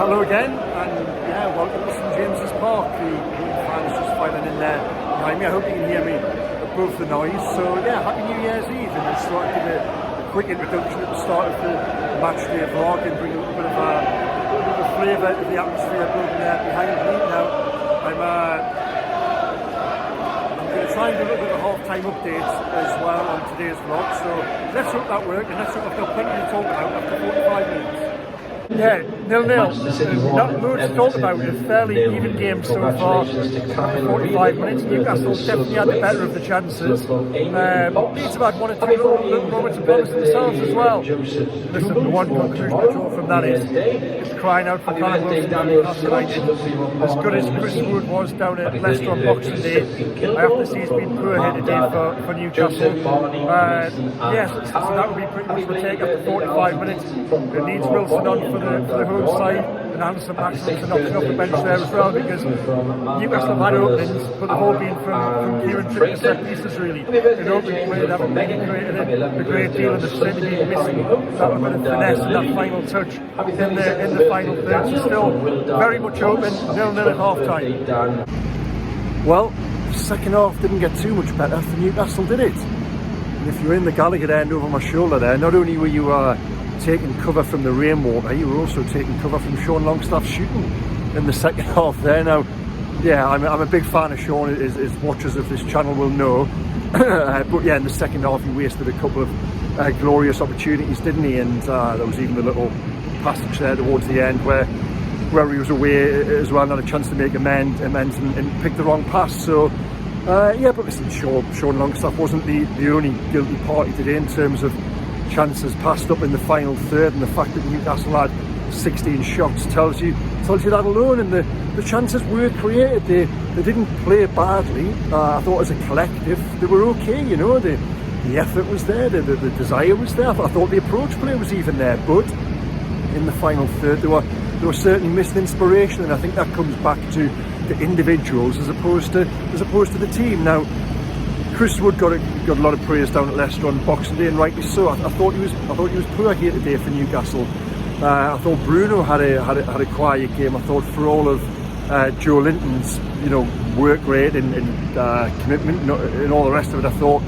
Hello again, and welcome to St James's Park. The fans just filing in there behind me. I hope you can hear me above the noise. So happy New Year's Eve, and I'll sort of give a quick introduction at the start of the matchday vlog and bring a little bit of a flavour to the atmosphere building there behind me. Now, I'm going to try and do a little bit of a half-time update as well on today's vlog. So let's hope that works, and let's hope I've got plenty to talk about after 45 minutes. Yeah, 0-0. Not loads to talk about. A fairly even game so far. 45 minutes. Newcastle definitely had the better of the chances. Leeds have had one or two little moments of promise themselves as well. Listen, the one conclusion I draw from that is it's crying out for Callum Wilson to Newcastle United. As good as Chris Wood was down at Leicester on Boxing Day, I have to see he's been poor here today for Newcastle. So that would be pretty much the take after 45 minutes. It needs Wilson on for the home side, and Anderson Maxim's knocking off the bench there as well, because Newcastle have had openings, but they've all been from Kieran Trippier set pieces really. In open play, they haven't really created a great deal, and they've certainly been missing that bit of finesse and that final touch in the final third. So still very much open, 0-0 at half time. Well, the second half didn't get too much better for Newcastle, did it? And if you're in the Gallagher end over my shoulder there, not only were you taking cover from the rainwater, you were also taking cover from Sean Longstaff's shooting in the second half there. Now, I'm a big fan of Sean, as watchers of this channel will know. But in the second half he wasted a couple of glorious opportunities, didn't he? And there was even a little passage there towards the end where he was away as well, not a chance to make amends and picked the wrong pass. So but listen, Sean Longstaff wasn't the only guilty party today in terms of chances passed up in the final third, and the fact that Newcastle had 16 shots tells you that alone. And the chances were created. They didn't play badly. I thought as a collective they were okay. You know, the effort was there, the desire was there. I thought the approach play was even there, but in the final third they were certainly missing inspiration, and I think that comes back to the individuals as opposed to the team. Now, Chris Wood got a lot of praise down at Leicester on Boxing Day, and rightly so. I thought he was poor here today for Newcastle. I thought Bruno had a quiet game. I thought for all of Joe Linton's work rate and commitment and all the rest of it, I thought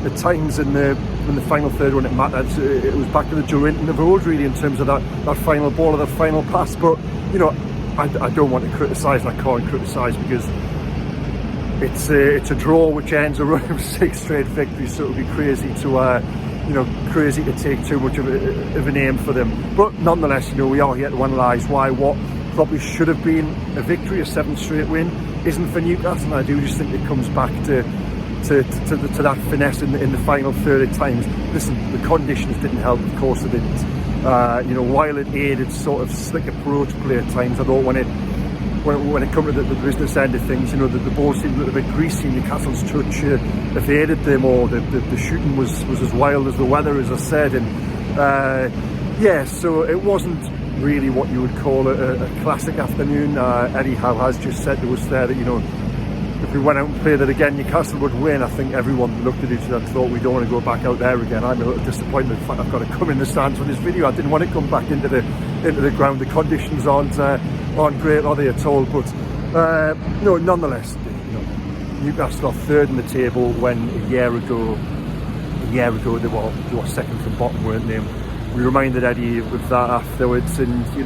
at times in the final third when it mattered, it was back to the Joe Linton of old really, in terms of that final ball or that final pass. But I don't want to criticise, and I can't criticise, because it's a draw which ends a run of 6 straight victories, so it would be crazy to take too much of an aim for them. But nonetheless, we are here to analyse why what probably should have been a victory, a 7th straight win, isn't for Newcastle. And I do just think it comes back to that finesse in the final third at times. Listen, the conditions didn't help, of course they didn't. While it aided sort of slick approach play at times, I thought when it comes to the business end of things, the ball seemed a little bit greasy. Newcastle's touch evaded them, or the shooting was as wild as the weather, as I said. And so it wasn't really what you would call a classic afternoon. Eddie Howe has just said to us there that if we went out and played it again, Newcastle would win. I think everyone looked at each other and thought, we don't want to go back out there again. I'm a little disappointed. In fact, I've got to come in the stands for this video. I didn't want to come back into the ground. The conditions aren't great, are they, at all? But no, nonetheless, Newcastle are third in the table when a year ago they were second from bottom, weren't they? We reminded Eddie of that afterwards, and he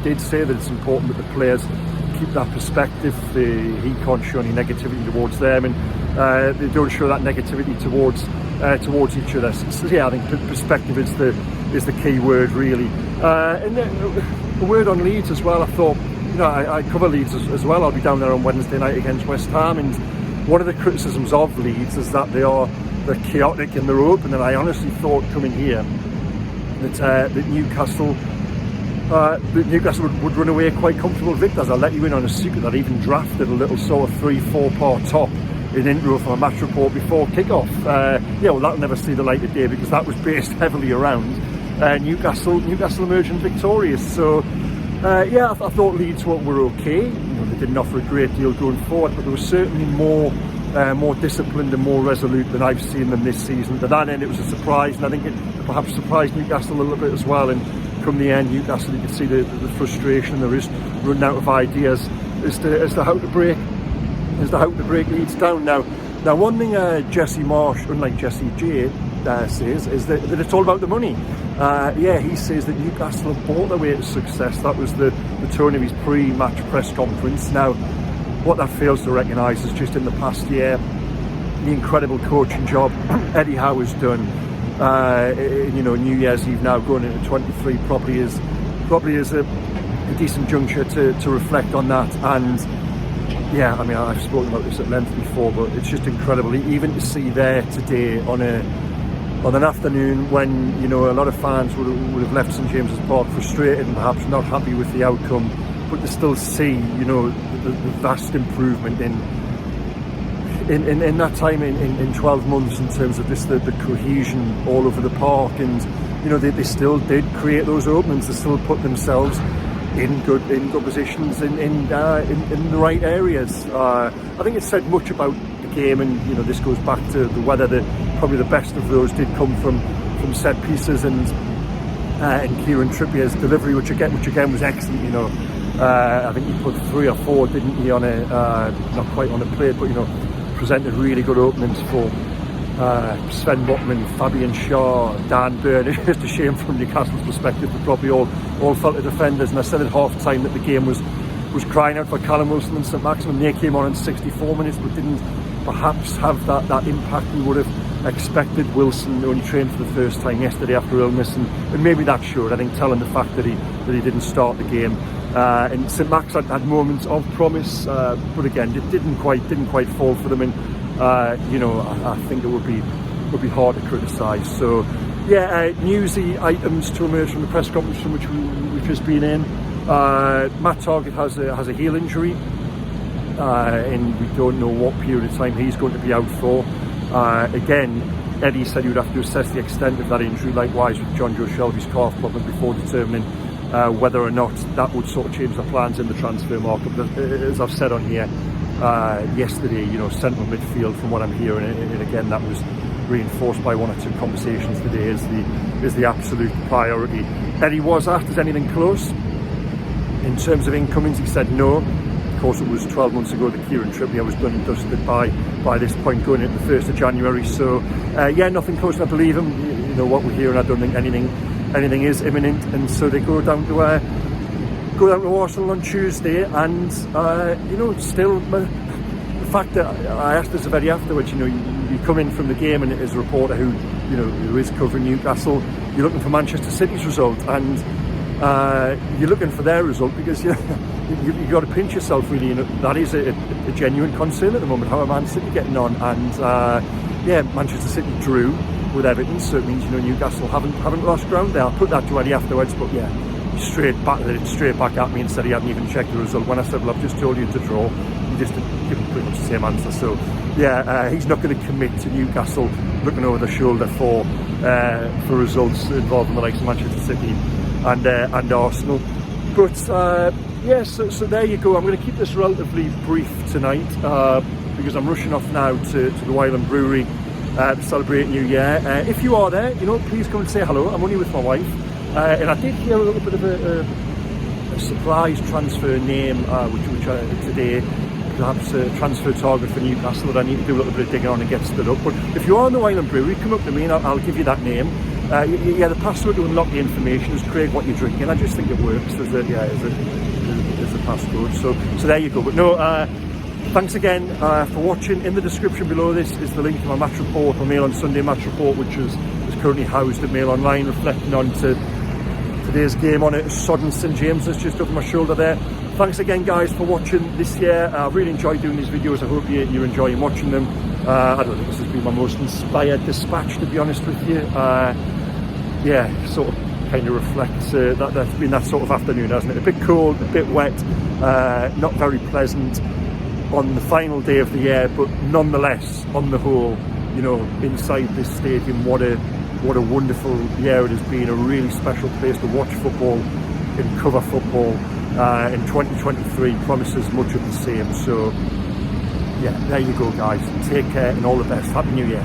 did say that it's important that the players keep that perspective. He can't show any negativity towards them, and they don't show that negativity towards each other. So I think perspective is the key word really. And then a word on Leeds as well. I thought, I cover Leeds as well. I'll be down there on Wednesday night against West Ham, and one of the criticisms of Leeds is that they're chaotic and they're open. And I honestly thought coming here that Newcastle would run away quite comfortable victors. I'll let you in on a secret that I even drafted a little sort of 3-4 part top in intro from a match report before kick-off. That'll never see the light of day, because that was based heavily around Newcastle emerging victorious. So I thought Leeds were okay. They didn't offer a great deal going forward, but there was certainly more disciplined and more resolute than I've seen them this season. To that end, it was a surprise, and I think it perhaps surprised Newcastle a little bit as well. And come the end, Newcastle, you can see the frustration. They're just running out of ideas as to how to break Leeds down. Now one thing Jesse Marsh, unlike Jesse J, says is that it's all about the money. He says that Newcastle have bought their way to success. That was the tone of his pre-match press conference. Now, what that fails to recognise is just in the past year, the incredible coaching job Eddie Howe has done. New Year's Eve now going into 23 probably is a decent juncture to reflect on that. And yeah, I mean, I've spoken about this at length before, but it's just incredible even to see there today on an afternoon when, you know, a lot of fans would have left St James's Park frustrated and perhaps not happy with the outcome, but to still see, you know, the vast improvement in that time in 12 months in terms of just the cohesion all over the park. And you know, they still did create those openings. They still put themselves in good positions in the right areas. I think it said much about the game, and you know, this goes back to the weather. Probably the best of those did come from set pieces and Kieran Trippier's delivery, which again was excellent. You know, I think he put 3 or 4, didn't he, on a not quite on a plate, but you know, presented really good openings for Sven Botman, Fabian Shaw, Dan Burn. It's just a shame from Newcastle's perspective. We probably all felt the defenders, and I said at half time that the game was crying out for Callum Wilson and St Maximin. They came on in 64 minutes but didn't perhaps have that impact we would have expected. Wilson only trained for the first time yesterday after illness, and maybe that showed, I think, telling the fact that he didn't start the game. And St Max had moments of promise, but again, it didn't quite fall for them. And you know, I think it would be hard to criticise. So yeah, newsy items to emerge from the press conference from which we've just been in. Matt Targett has a heel injury, and we don't know what period of time he's going to be out for. Again, Eddie said he would have to assess the extent of that injury, likewise with John Joe Shelby's calf problem, before determining whether or not that would sort of change the plans in the transfer market. But as I've said on here yesterday, you know, central midfield, from what I'm hearing, and again that was reinforced by 1 or 2 conversations today, is the absolute priority. Eddie was asked, is anything close in terms of incomings? He said no. Of course, it was 12 months ago that Kieran Trippier was done and dusted by this point going into the 1st of January. So yeah, nothing close, and I believe him. You know what we're hearing, I don't think anything is imminent, and so they go down to Arsenal on Tuesday. And you know, still the fact that I asked this very afterwards, you know, you come in from the game, and as a reporter who is covering Newcastle, you're looking for Manchester City's result, and you're looking for their result because you've got to pinch yourself, really. You know, that is a genuine concern at the moment. How are Man City getting on? And yeah, Manchester City drew with Everton, so it means, you know, Newcastle haven't lost ground there. I'll put that to Eddie afterwards, but yeah, straight back at me and said he hadn't even checked the result. When I said, well, I've just told you to draw, he just give him pretty much the same answer. So yeah, he's not going to commit to Newcastle looking over the shoulder for results involving the likes of Manchester City and Arsenal. But yeah, so there you go. I'm going to keep this relatively brief tonight because I'm rushing off now to the Wylam Brewery to celebrate New Year. If you are there, you know, please come and say hello. I'm only with my wife, and I did hear a little bit of a surprise transfer name, which today, perhaps a transfer target for Newcastle that I need to do a little bit of digging on and get stood up. But if you are in the Wylam Brewery, come up to me and I'll give you that name. Yeah, the password to unlock the information is Craig what you're drinking. I just think it works as a passcode. So there you go. But no, thanks again for watching. In the description below this is the link to my match report, my Mail on Sunday match report, which is currently housed at Mail Online, reflecting on to today's game on it. Sodden St James's just over my shoulder there. Thanks again, guys, for watching this year. I've really enjoyed doing these videos. I hope you're enjoying watching them. I don't think this has been my most inspired dispatch, to be honest with you. Yeah, sort of kind of reflects that's been that sort of afternoon, hasn't it? A bit cold, a bit wet, not very pleasant on the final day of the year, but nonetheless, on the whole, you know, inside this stadium, what a wonderful year it has been. A really special place to watch football and cover football. In 2023 promises much of the same. So yeah, there you go, guys. Take care and all the best. Happy New Year.